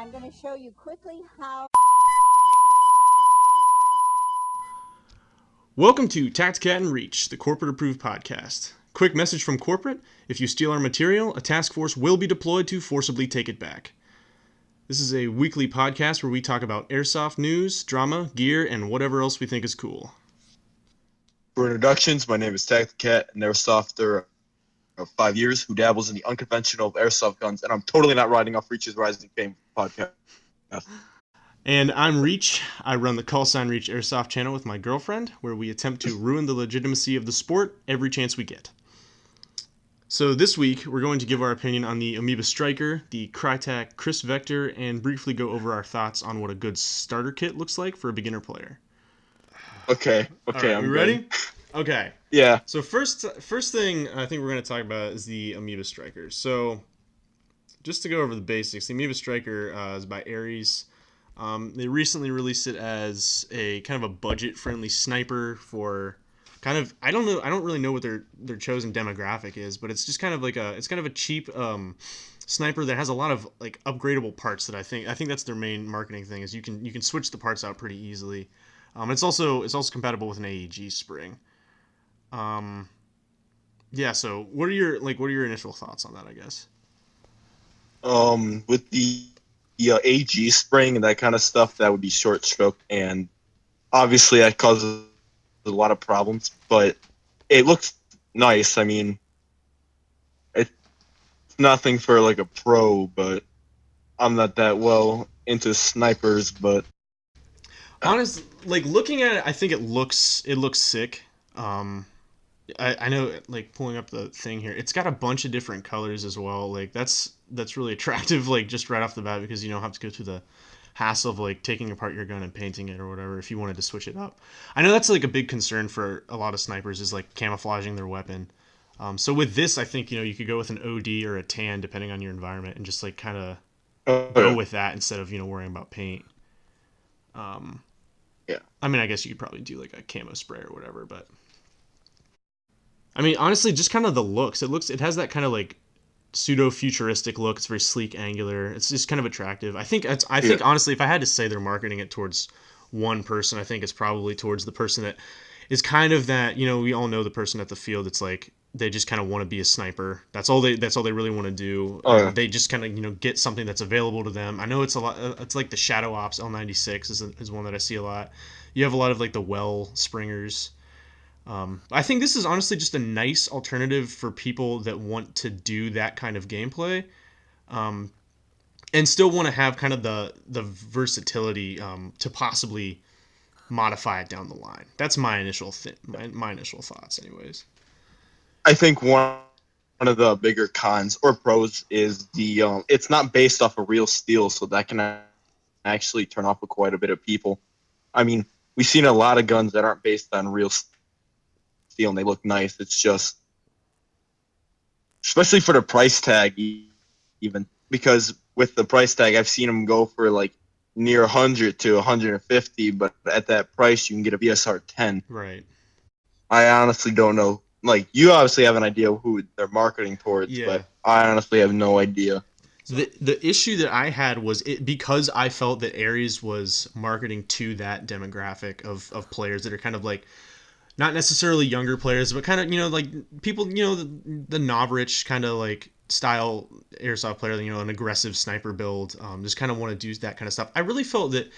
I'm going to show you quickly how. Welcome to Tacti-Cat and Reach, the corporate-approved podcast. Quick message from corporate: if you steal our material, a task force will be deployed to forcibly take it back. This is a weekly podcast where we talk about airsoft news, drama, gear, and whatever else we think is cool. For introductions, my name is Tacti-Cat, an airsofter of 5 years who dabbles in the unconventional airsoft guns, and I'm totally not riding off Reach's Rising Fame podcast. And I'm Reach. I run the Call Sign Reach Airsoft channel with my girlfriend, where we attempt to ruin the legitimacy of the sport every chance we get. So this week, we're going to give our opinion on the Amoeba Striker, the Krytac Kriss Vector, and briefly go over our thoughts on what a good starter kit looks like for a beginner player. Okay, Right, I'm we ready. Ready? Okay. Yeah. So first thing I think we're going to talk about is the Amoeba Striker. So just to go over the basics, the Amoeba Striker is by ARES. They recently released it as a kind of a budget-friendly sniper for kind of, I don't really know what their chosen demographic is, but it's just kind of like it's kind of a cheap sniper that has a lot of like upgradable parts that I think that's their main marketing thing is you can switch the parts out pretty easily. It's also compatible with an AEG spring. Yeah. So what are your initial thoughts on that? I guess. With the AG spring and that kind of stuff, that would be short stroke, and obviously that causes a lot of problems. But it looks nice. I mean, it's nothing for like a pro, but I'm not that well into snipers. But honestly, like looking at it, I think it looks sick. I know, like pulling up the thing here, it's got a bunch of different colors as well. Like that's really attractive, like just right off the bat, because you don't have to go through the hassle of like taking apart your gun and painting it or whatever if you wanted to switch it up. I know that's like a big concern for a lot of snipers is like camouflaging their weapon. So with this, I think you could go with an OD or a tan depending on your environment and just like kind of go with that instead of worrying about paint. Yeah. I mean, I guess you could probably do like a camo spray or whatever, but I mean, honestly, just kind of the looks. It has that kind of like pseudo futuristic look. It's very sleek, angular. It's just kind of attractive. I think honestly, if I had to say they're marketing it towards one person, I think it's probably towards the person that is kind of that, we all know the person at the field. It's like they just kind of want to be a sniper. That's all they really want to do. They just kind of get something that's available to them. I know it's a lot. It's like the Shadow Ops L96 is one that I see a lot. You have a lot of like the Well Springers. I think this is honestly just a nice alternative for people that want to do that kind of gameplay, and still want to have kind of the versatility to possibly modify it down the line. That's my initial my initial thoughts, anyways. I think one of the bigger cons or pros is the it's not based off a real steel, so that can actually turn off quite a bit of people. I mean, we've seen a lot of guns that aren't based on real steel and they look nice. It's just, especially for the price tag, even because with the price tag, I've seen them go for like near 100 to 150, but at that price, you can get a BSR 10. Right. I honestly don't know. Like, you obviously have an idea of who they're marketing towards, but I honestly have no idea. The issue that I had was because I felt that ARES was marketing to that demographic of players that are kind of like, not necessarily younger players, but kind of, like people, the Novrich kind of like style airsoft player, an aggressive sniper build, just kind of want to do that kind of stuff. I really felt that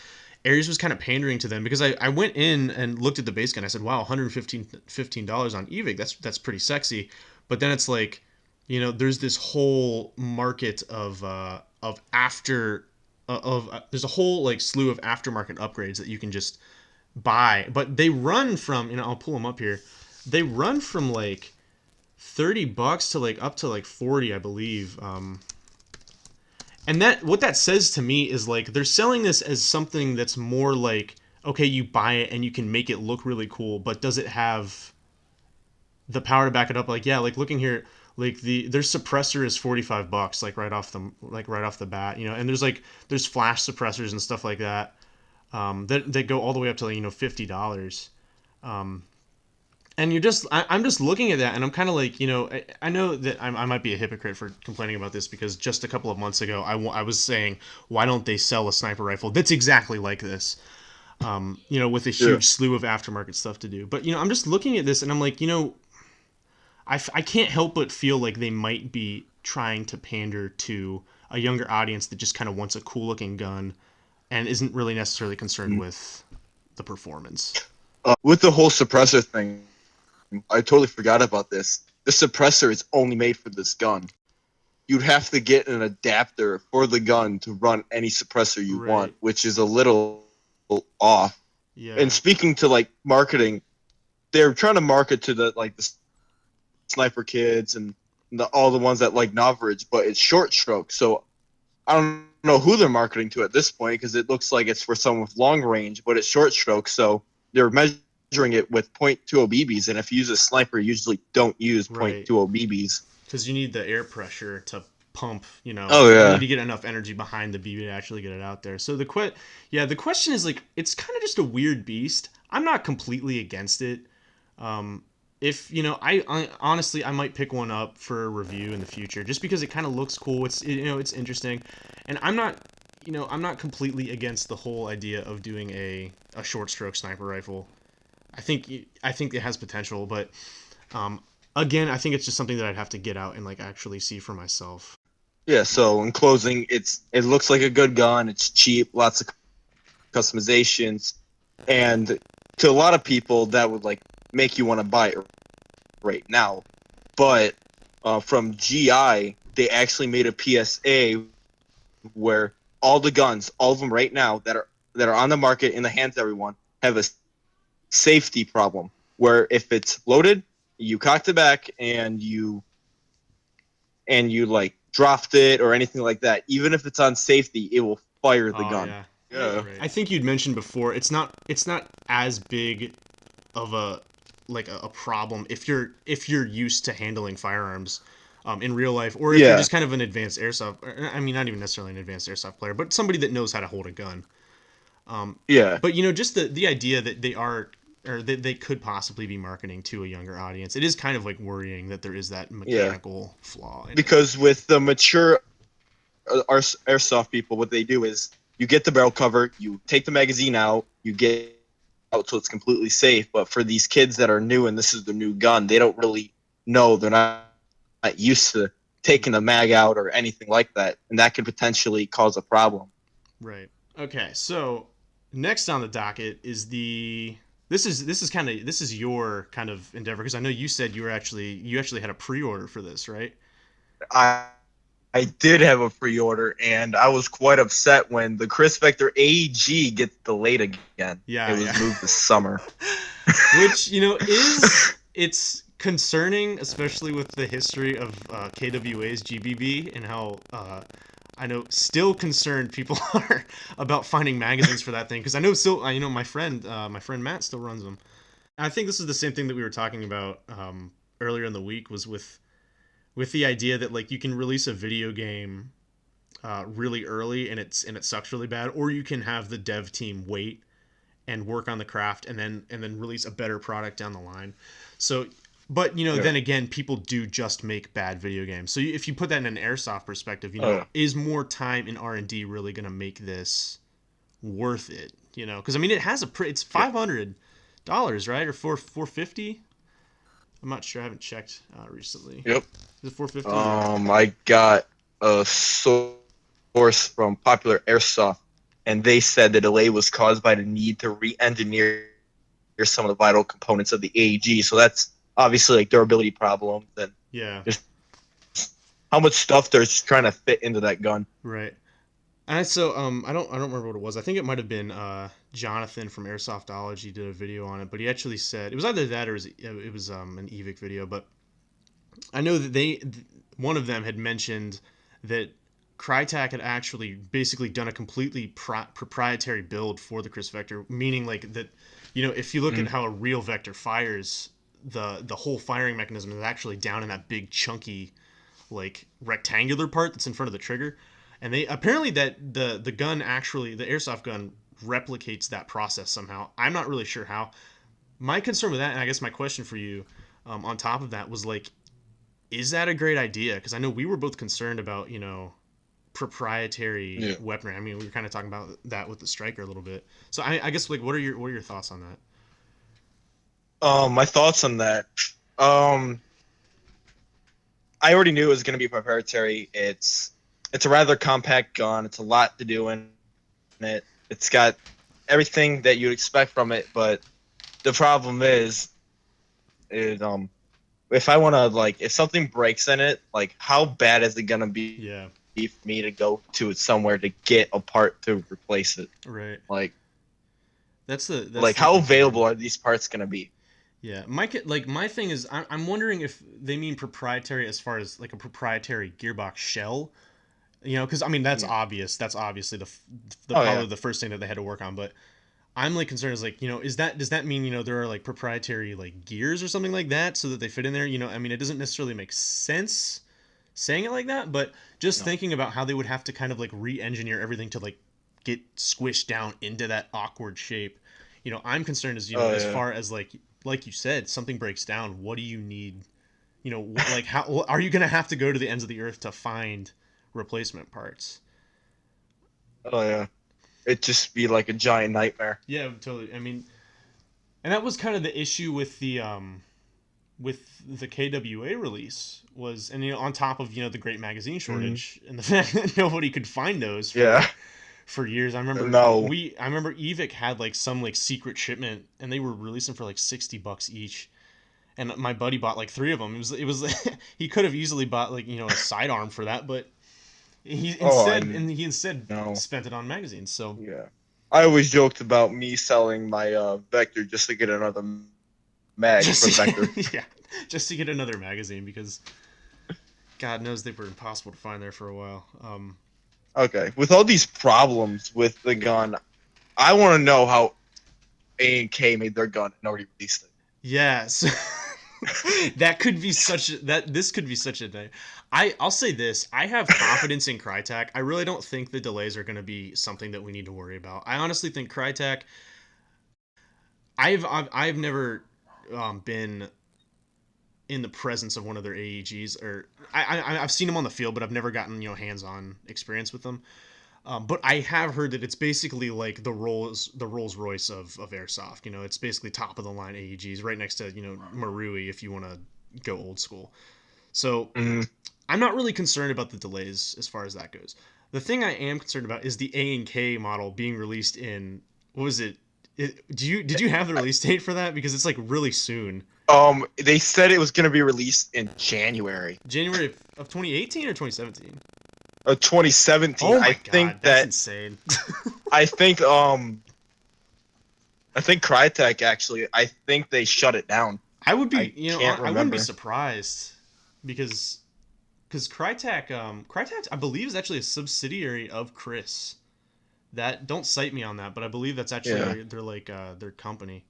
ARES was kind of pandering to them because I went in and looked at the base gun. I said, wow, $115 on EVIG. That's pretty sexy. But then it's like, there's this whole market of there's a whole like slew of aftermarket upgrades that you can just buy, but they run from, I'll pull them up here. They run from like $30 to like up to like 40, I believe. And what that says to me is like they're selling this as something that's more like, okay, you buy it and you can make it look really cool, but does it have the power to back it up? Like, yeah, like looking here, like their suppressor is $45, like right off the bat, and there's flash suppressors and stuff like that. That go all the way up to $50, and And I'm just looking at that, and I'm kind of like, I know that I might be a hypocrite for complaining about this, because just a couple of months ago, I was saying, why don't they sell a sniper rifle that's exactly like this? With a Yeah. huge slew of aftermarket stuff to do. But, I'm just looking at this, and I'm like, I can't help but feel like they might be trying to pander to a younger audience that just kind of wants a cool looking gun and isn't really necessarily concerned with the performance. With the whole suppressor thing, I totally forgot about this. The suppressor is only made for this gun. You'd have to get an adapter for the gun to run any suppressor you Right. want, which is a little off. Yeah. And speaking to like marketing, they're trying to market to the sniper kids and all the ones that like Noveridge, but it's short stroke. So I don't know who they're marketing to at this point, because it looks like it's for someone with long range, but it's short stroke. So they're measuring it with .20 BBs, and if you use a sniper, you usually don't use Right. .20 BBs. Because you need the air pressure to pump, Oh, yeah. You need to get enough energy behind the BB to actually get it out there. So the question is, like, it's kind of just a weird beast. I'm not completely against it. If I honestly, I might pick one up for a review in the future, just because it kind of looks cool. It's interesting, and I'm not completely against the whole idea of doing a short stroke sniper rifle. I think it has potential, but again, I think it's just something that I'd have to get out and like actually see for myself. Yeah. So in closing, it looks like a good gun. It's cheap, lots of customizations, and to a lot of people that would like make you want to buy it right now. But from GI, they actually made a PSA where all the guns, all of them right now that are on the market in the hands of everyone, have a safety problem. Where if it's loaded, you cocked it back and you like dropped it or anything like that, even if it's on safety, it will fire the gun. Yeah. Right. I think you'd mentioned before, it's not as big of a problem if you're used to handling firearms in real life, or if you're just kind of an advanced airsoft. I mean, not even necessarily an advanced airsoft player, but somebody that knows how to hold a gun. But just the idea that they could possibly be marketing to a younger audience, it is kind of like worrying that there is that mechanical flaw in because it. With the mature airsoft people, what they do is you get the barrel cover, you take the magazine out, you get out so it's completely safe. But for these kids that are new and this is their new gun, they don't really know. They're not used to taking the mag out or anything like that, and that could potentially cause a problem. Right. Okay. So next on the docket is this is your kind of endeavor, because I know you said you actually had a pre-order for this, right? I did have a pre-order, and I was quite upset when the Kriss Vector AEG gets delayed again. Yeah, it was moved this summer. Which it's concerning, especially with the history of KWA's GBB and how I know still concerned people are about finding magazines for that thing, because I know my friend Matt still runs them. I think this is the same thing that we were talking about earlier in the week, was with the idea that like you can release a video game really early and it sucks really bad, or you can have the dev team wait and work on the craft and then release a better product down the line. So, but then again, people do just make bad video games. So if you put that in an airsoft perspective, is more time in R&D really going to make this worth it? Because I mean, it's $500, right, or $450? I'm not sure. I haven't checked recently. Yep. Is it $450? I got a source from Popular Airsoft, and they said the delay was caused by the need to re-engineer some of the vital components of the AEG. So that's obviously like durability problems and just how much stuff they're trying to fit into that gun. Right. And so I don't remember what it was. I think it might have been Jonathan from Airsoftology did a video on it, but he actually said it was either that or it was an EVIC video. But I know that one of them had mentioned that Crytek had actually basically done a completely proprietary build for the Kriss Vector, meaning like that, if you look at how a real Vector fires, the whole firing mechanism is actually down in that big chunky like rectangular part that's in front of the trigger. And they apparently that the gun actually, the airsoft gun replicates that process somehow. I'm not really sure how. My concern with that, and I guess my question for you, on top of that, was like, is that a great idea? Because I know we were both concerned about, proprietary Yeah. weaponry. I mean, we were kind of talking about that with the striker a little bit. So I guess like, what are your thoughts on that? My thoughts on that. I already knew it was going to be proprietary. It's a rather compact gun. It's a lot to do in it. It's got everything that you'd expect from it, but the problem is if I want to, like, if something breaks in it, like, how bad is it going to be Yeah. for me to go to somewhere to get a part to replace it? Right. Like, That's how available are these parts going to be? Yeah, my thing is, I'm wondering if they mean proprietary as far as like a proprietary gearbox shell, because I mean that's obvious. That's obviously the probably the first thing that they had to work on. But I'm like concerned is like, does that mean there are like proprietary like gears or something like that so that they fit in there? I mean, it doesn't necessarily make sense saying it like that, but just thinking about how they would have to kind of like re-engineer everything to like get squished down into that awkward shape. I'm concerned as as far as like you said, something breaks down. What do you need? Like how are you going to have to go to the ends of the earth to find replacement parts? Oh yeah, it'd just be like a giant nightmare. Yeah, totally. I mean, and that was kind of the issue with the KWA release was, and on top of the great magazine shortage and the fact that nobody could find those. For years. I remember Evic had like some like secret shipment and they were releasing for like $60 each. And my buddy bought like 3 of them. It was he could have easily bought like, a sidearm for that, but he instead spent it on magazines. So yeah. I always joked about me selling my Vector just to get another mag for Vector. Yeah. Just to get another magazine because God knows they were impossible to find there for a while. Okay, with all these problems with the gun, I want to know how A&K made their gun and already released it. Yes. This could be such a I'll say this. I have confidence in Crytek. I really don't think the delays are going to be something that we need to worry about. I honestly think Crytek, I've never been in the presence of one of their AEGs, or I've seen them on the field, but I've never gotten hands-on experience with them. But I have heard that it's basically like the Rolls Royce of airsoft. It's basically top of the line AEGs, right next to Marui if you want to go old school. So I'm not really concerned about the delays as far as that goes. The thing I am concerned about is the A&K model being released in, what was it? Did you have the release date for that? Because it's like really soon. They said it was going to be released in January. January of 2018 or 2017? 2017. Oh my God, that's insane. I think Crytek actually. I think they shut it down. I would be, I wouldn't be surprised because Crytek, I believe is actually a subsidiary of Kriss. That, don't cite me on that, but I believe that's actually they're like their company.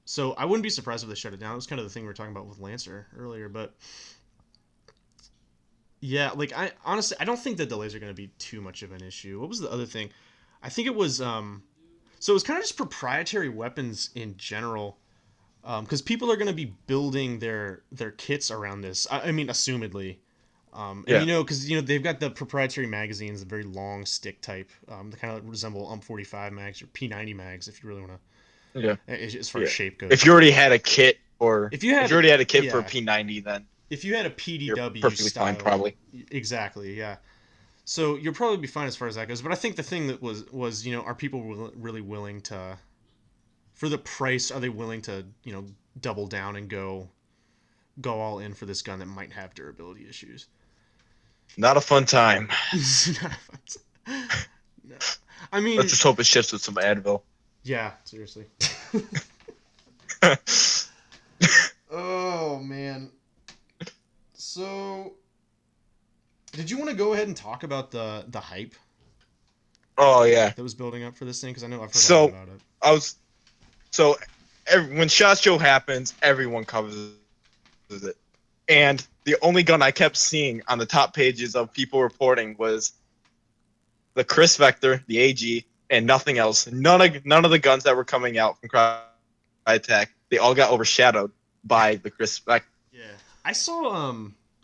So I wouldn't be surprised if they shut it down. It was kind of the thing we were talking about with Lancer earlier, but yeah, like I honestly don't think the delays are going to be too much of an issue. What was the other thing? I think it was so it was kind of just proprietary weapons in general, because people are going to be building their kits around this. I mean, assumedly. And because they've got the proprietary magazines, the very long stick type, that kind of resemble UM45 mags or P90 mags, if you really want to. Yeah. As far as shape goes. If you already had a kit, for a P90, then if you had a PDW, you're perfectly fine, probably. Exactly. Yeah. So you'll probably be fine as far as that goes. But I think the thing that was are people really willing to, for the price, are they willing to double down and go all in for this gun that might have durability issues? Not a fun time. Not a fun time. No. I mean, let's just hope it shifts with some Advil. Yeah, seriously. Oh man. So, did you want to go ahead and talk about the hype? Oh yeah. That was building up for this thing, because I know I've heard about it. When SHOT Show happens, everyone covers it, and the only gun I kept seeing on the top pages of people reporting was the Kriss Vector, the AEG, and nothing else. None of the guns that were coming out from Attack, they all got overshadowed by the Kriss Vector. Yeah, I saw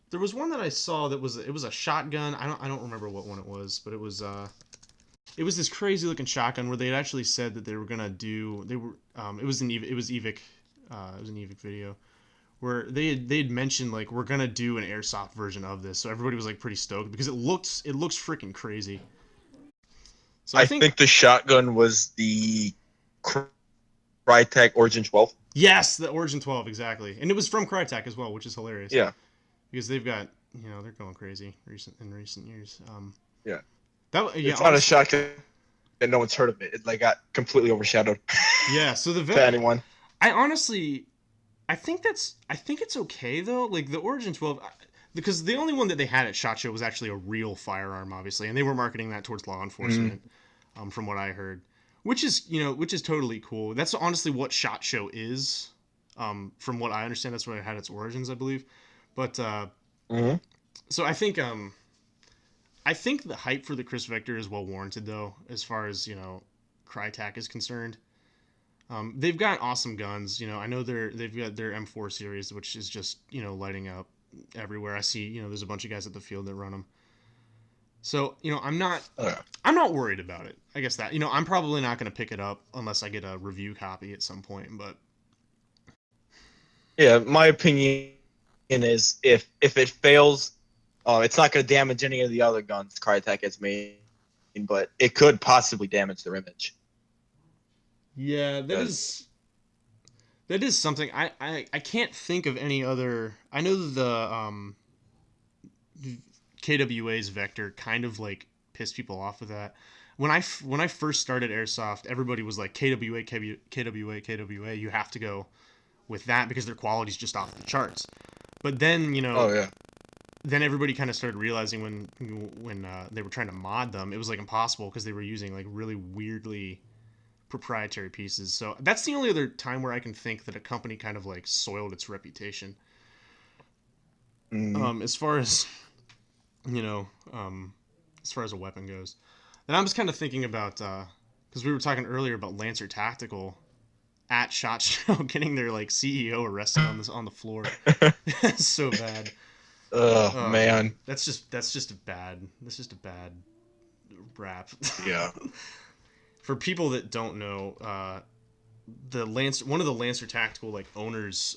there was one that I saw that was it was a shotgun. I don't remember what one it was, but it was this crazy looking shotgun where they had actually said that they were gonna do it was an EVIC video where they'd mentioned like we're gonna do an airsoft version of this, so everybody was like pretty stoked because it looks freaking crazy. So I think the shotgun was the Crytek Origin 12. Yes, the Origin 12, exactly, and it was from Crytek as well, which is hilarious. Yeah, because they've got they're going crazy in recent years. Yeah. Yeah, it's not a shotgun that no one's heard of it. It like got completely overshadowed. Yeah, so the to anyone. I think it's okay though. Like the Origin 12, because the only one that they had at SHOT Show was actually a real firearm, obviously, and they were marketing that towards law enforcement, from what I heard, which is totally cool. That's honestly what SHOT Show is, from what I understand. That's where it had its origins, I believe. But so I think the hype for the Kriss Vector is well warranted though, as far as Crytek is concerned. They've got awesome guns. I know they've got their M4 series, which is just lighting up everywhere. I see there's a bunch of guys at the field that run them. So I'm not worried about it. I guess that I'm probably not going to pick it up unless I get a review copy at some point. But yeah, my opinion is if it fails, it's not going to damage any of the other guns Crytek has made, but it could possibly damage their image. Yeah, that is something. I can't think of any other. I know the KWA's Vector kind of like pissed people off with that. When I first started airsoft, everybody was like KWA, KWA. You have to go with that because their quality's just off the charts. But then then everybody kind of started realizing when they were trying to mod them, it was like impossible because they were using like really weirdly proprietary pieces. So that's the only other time where I can think that a company kind of like soiled its reputation. As far as as far as a weapon goes, and I'm just kind of thinking about because we were talking earlier about Lancer Tactical at SHOT Show getting their like CEO arrested on the floor. It's so bad. Oh man, that's just a bad rap. Yeah. For people that don't know, one of the Lancer Tactical like owners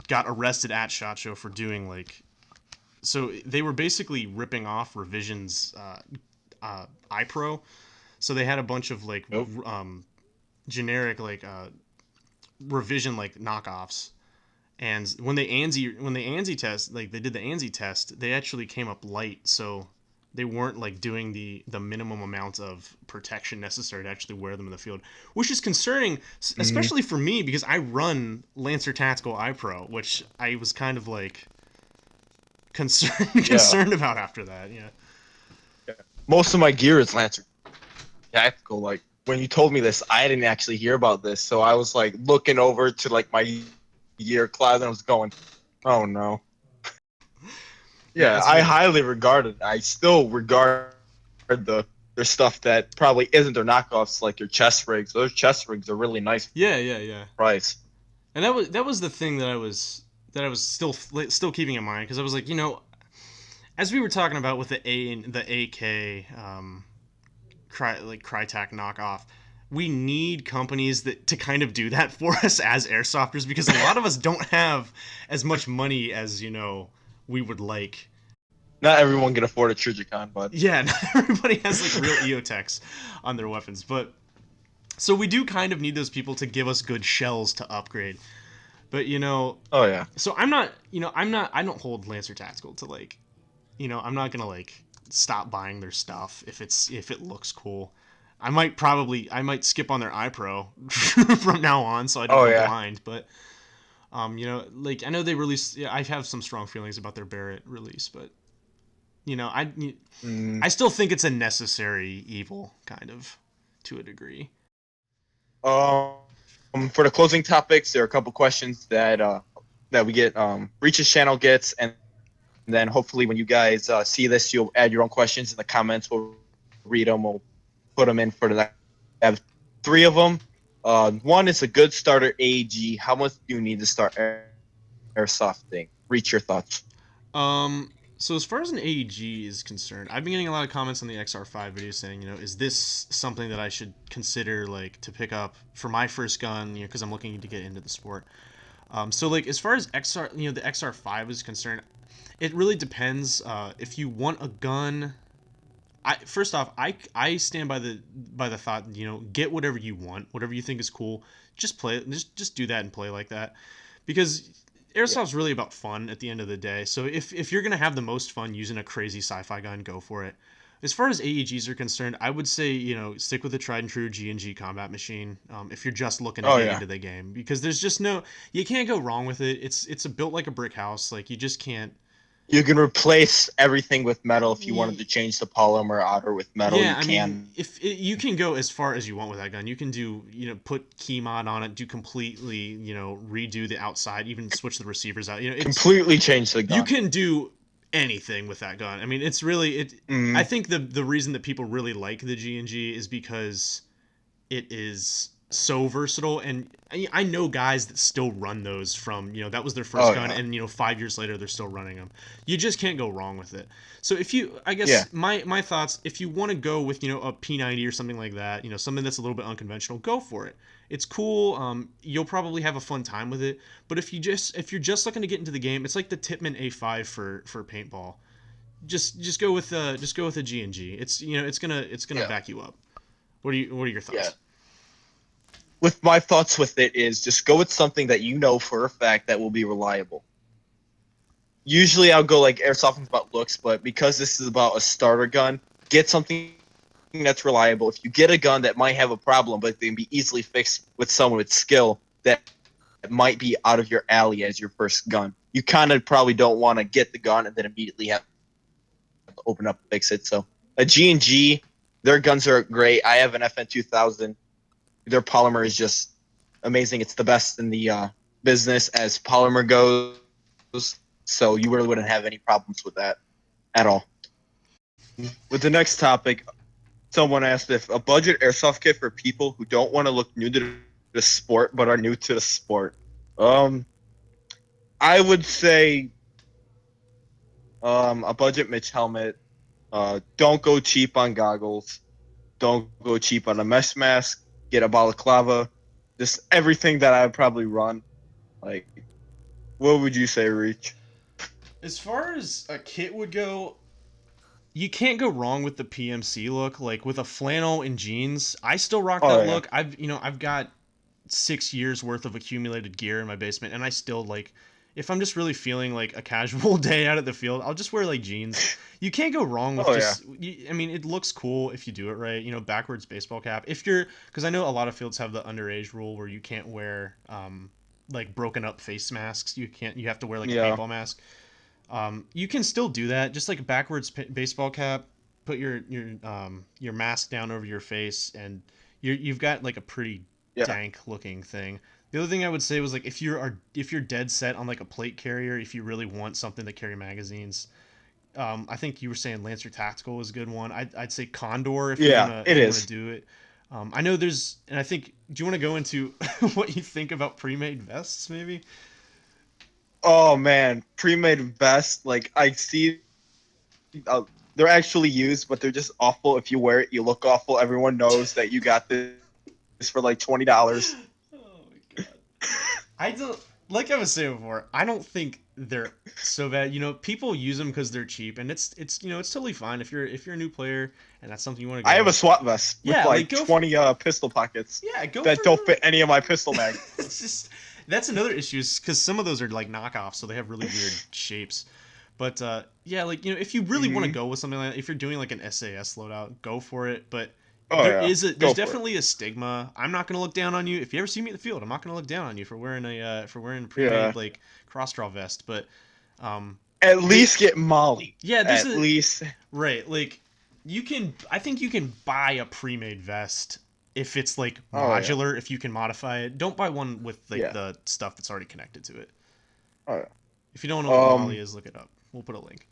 got arrested at SHOT Show for doing like, so they were basically ripping off Revision's iPro. So they had a bunch of like generic like Revision like knockoffs, and when they ANSI test, like they did the ANSI test, they actually came up light. So they weren't like doing the minimum amount of protection necessary to actually wear them in the field, which is concerning, especially for me because I run Lancer Tactical iPro, which I was kind of like concerned about after that. Yeah. Most of my gear is Lancer Tactical. Like when you told me this, I didn't actually hear about this, so I was like looking over to like my gear closet and I was going, "Oh no." Yeah, I highly regard it. I still regard their stuff that probably isn't their knockoffs, like your chest rigs. Those chest rigs are really nice. Yeah. Price. And that was the thing that I was still keeping in mind, because I was like, as we were talking about with the AK Crytek knockoff, we need companies to kind of do that for us as airsofters, because a lot of us don't have as much money as we would like. Not everyone can afford a Trijicon, but yeah, not everybody has like real EOTechs on their weapons, but so we do kind of need those people to give us good shells to upgrade. But oh yeah. So I don't hold Lancer Tactical to like, I'm not gonna like stop buying their stuff if it looks cool. I might skip on their iPro from now on, so I don't go blind. But like I know they released. Yeah, I have some strong feelings about their Barrett release, but I still think it's a necessary evil, kind of, to a degree. For the closing topics, there are a couple questions that we get. Reach's channel gets, and then hopefully when you guys see this, you'll add your own questions in the comments. We'll read them. We'll put them in for the. I have 3 of them. One is a good starter AEG. How much do you need to start airsofting? Reach your thoughts. So as far as an AEG is concerned, I've been getting a lot of comments on the XR5 video saying, is this something that I should consider like to pick up for my first gun, because I'm looking to get into the sport. So like as far as the XR5 is concerned, it really depends. If you want a gun, first off, I stand by the thought, get whatever you want, whatever you think is cool, just play it, just do that and play like that, because airsoft's really about fun at the end of the day. So if you're gonna have the most fun using a crazy sci-fi gun, go for it. As far as AEGs are concerned, I would say stick with the tried and true G&G combat machine. If you're just looking to get into the game, because there's just you can't go wrong with it. It's built like a brick house. Like you just can't. You can replace everything with metal if you wanted to change the polymer outer with metal. Yeah, you can go as far as you want with that gun. You can do, put key mod on it, do completely, redo the outside, even switch the receivers out. Completely change the gun. You can do anything with that gun. I mean, it's really I think the reason that people really like the G&G is because it is so versatile, and I know guys that still run those from that was their first gun, and 5 years later they're still running them. You just can't go wrong with it. So if you, I guess my thoughts, if you want to go with a P90 or something like that, something that's a little bit unconventional, go for it. It's cool. You'll probably have a fun time with it. But if you're just looking to get into the game, it's like the Tippmann A5 for paintball. Just go with a G&G. It's it's gonna back you up. What are your thoughts? Yeah. With my thoughts with it is just go with something that you know for a fact that will be reliable. Usually I'll go like airsofting's about looks, but because this is about a starter gun, get something that's reliable. If you get a gun that might have a problem, but they can be easily fixed with someone with skill that might be out of your alley as your first gun, you kind of probably don't want to get the gun and then immediately have to open up and fix it. So a G&G, their guns are great. I have an FN 2000. Their polymer is just amazing. It's the best in the business as polymer goes. So you really wouldn't have any problems with that at all. With the next topic, someone asked if a budget airsoft kit for people who don't want to look new to the sport but are new to the sport. I would say a budget Mitch helmet. Don't go cheap on goggles. Don't go cheap on a mesh mask. Get a balaclava, just everything that I would probably run. Like, what would you say, Reach? As far as a kit would go, you can't go wrong with the PMC look. Like with a flannel and jeans, I still rock that look. I've got 6 years worth of accumulated gear in my basement, and I still like. If I'm just really feeling like a casual day out at the field, I'll just wear like jeans. You can't go wrong with I mean, it looks cool if you do it right. Backwards baseball cap. Because I know a lot of fields have the underage rule where you can't wear like broken up face masks. You have to wear like a paintball mask. You can still do that. Just like a backwards baseball cap. Put your mask down over your face, and you've got like a pretty dank looking thing. The other thing I would say was like if you're dead set on like a plate carrier, if you really want something to carry magazines, I think you were saying Lancer Tactical is a good one. I'd say Condor if you want to do it. I know and I think, do you want to go into what you think about pre-made vests maybe? Oh man, pre-made vests, like I see, they're actually used, but they're just awful. If you wear it, you look awful. Everyone knows that you got this for like $20. I don't, like I was saying before, I don't think they're so bad. People use them because they're cheap, and it's totally fine if you're a new player and that's something you want to go. I have a SWAT vest with like 20 pistol pockets. Yeah, that don't fit any of my pistol mags. It's just that's another issue, because some of those are like knockoffs, so they have really weird shapes. But if you really want to go with something like that, if you're doing like an SAS loadout, go for it. But there's definitely a stigma. I'm not gonna look down on you if you ever see me in the field. I'm not gonna look down on you for wearing a pre-made like cross draw vest. But at least get Molle. Yeah, at least right. Like I think you can buy a pre-made vest if it's like modular. If you can modify it, don't buy one with like the stuff that's already connected to it. If you don't know what Molle is, look it up. We'll put a link.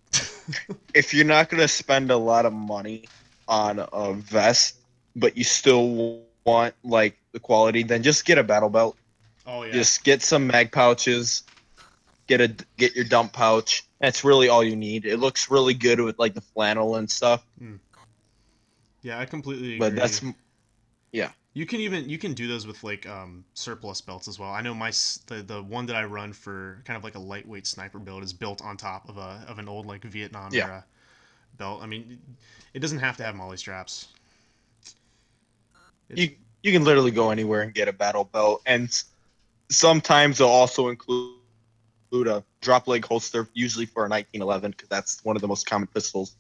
If you're not gonna spend a lot of money on a vest, but you still want like the quality, then just get a battle belt. Oh yeah. Just get some mag pouches. Get your dump pouch. That's really all you need. It looks really good with like the flannel and stuff. Yeah, I completely agree. But that's yeah. You can do those with like surplus belts as well. I know the one that I run for kind of like a lightweight sniper build is built on top of an old like Vietnam era belt. I mean, it doesn't have to have Molle straps. You can literally go anywhere and get a battle belt, and sometimes they'll also include a drop leg holster, usually for a 1911, because that's one of the most common pistols.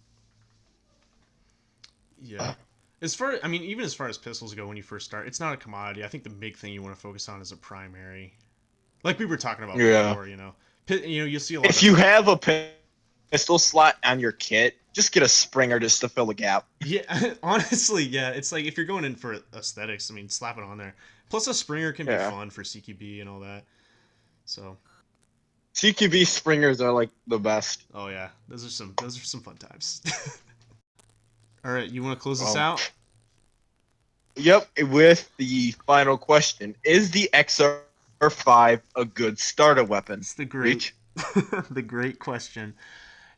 Yeah. Even as far as pistols go, when you first start, it's not a commodity. I think the big thing you want to focus on is a primary, like we were talking about before. You'll see a lot. If you have a pistol slot on your kit, just get a Springer just to fill the gap. Yeah, honestly, yeah. It's like if you're going in for aesthetics, I mean, slap it on there. Plus, a Springer can be fun for CQB and all that. So. CQB Springers are like the best. Oh yeah, those are some fun times. All right, you want to close this out? Yep, with the final question. Is the XR5 a good starter weapon? It's the the great question.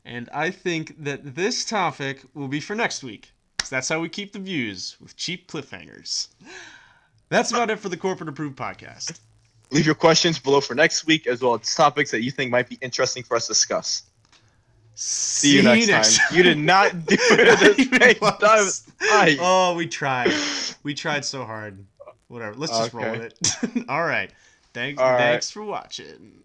And I think that this topic will be for next week. Because that's how we keep the views, with cheap cliffhangers. That's about it for the Corporate Approved Podcast. Leave your questions below for next week, as well as topics that you think might be interesting for us to discuss. See you next time. You did not do it at the same time. Oh, we tried. We tried so hard. Whatever. Let's just roll with it. All right. Thanks for watching.